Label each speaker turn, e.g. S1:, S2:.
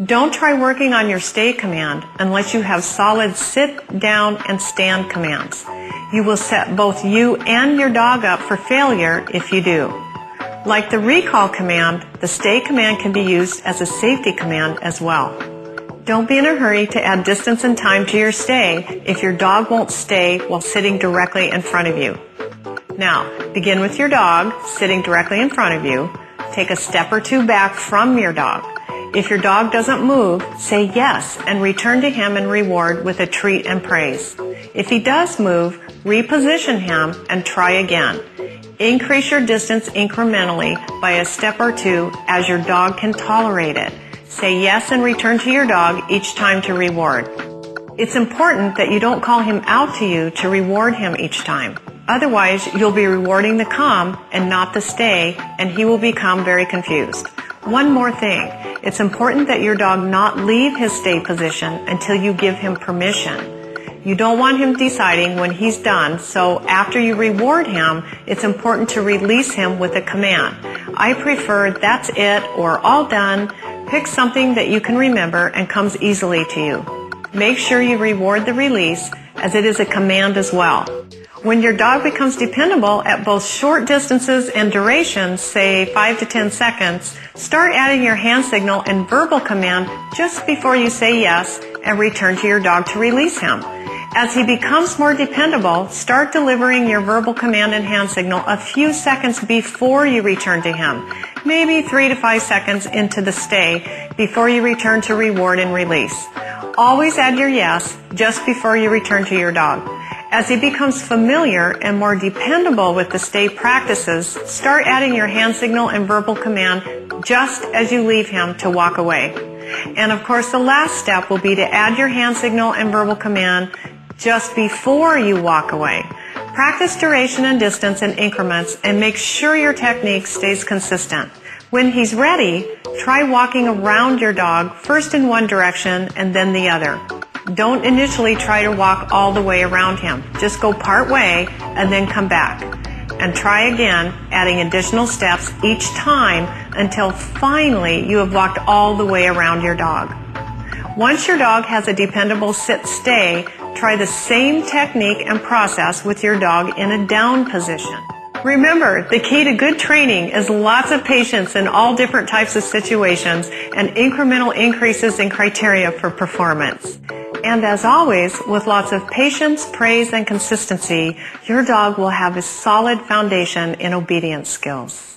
S1: Don't try working on your stay command unless you have solid sit, down, and stand commands. You will set both you and your dog up for failure if you do. Like the recall command, the stay command can be used as a safety command as well. Don't be in a hurry to add distance and time to your stay if your dog won't stay while sitting directly in front of you. Now, begin with your dog sitting directly in front of you. Take a step or two back from your dog. If your dog doesn't move, say yes and return to him and reward with a treat and praise. If he does move, reposition him and try again. Increase your distance incrementally by a step or two as your dog can tolerate it. Say yes and return to your dog each time to reward. It's important that you don't call him out to you to reward him each time. Otherwise, you'll be rewarding the come and not the stay, and he will become very confused. One more thing. It's important that your dog not leave his stay position until you give him permission. You don't want him deciding when he's done, so after you reward him, it's important to release him with a command. I prefer that's it or all done. Pick something that you can remember and comes easily to you. Make sure you reward the release as it is a command as well. When your dog becomes dependable at both short distances and durations, say 5 to 10 seconds, start adding your hand signal and verbal command just before you say yes and return to your dog to release him. As he becomes more dependable, start delivering your verbal command and hand signal a few seconds before you return to him, maybe 3 to 5 seconds into the stay before you return to reward and release. Always add your yes just before you return to your dog. As he becomes familiar and more dependable with the stay practices, start adding your hand signal and verbal command just as you leave him to walk away. And of course, the last step will be to add your hand signal and verbal command just before you walk away. Practice duration and distance in increments and make sure your technique stays consistent. When he's ready, try walking around your dog, first in one direction and then the other. Don't initially try to walk all the way around him. Just go part way and then come back. And try again, adding additional steps each time until finally you have walked all the way around your dog. Once your dog has a dependable sit-stay, try the same technique and process with your dog in a down position. Remember, the key to good training is lots of patience in all different types of situations and incremental increases in criteria for performance. And as always, with lots of patience, praise, and consistency, your dog will have a solid foundation in obedience skills.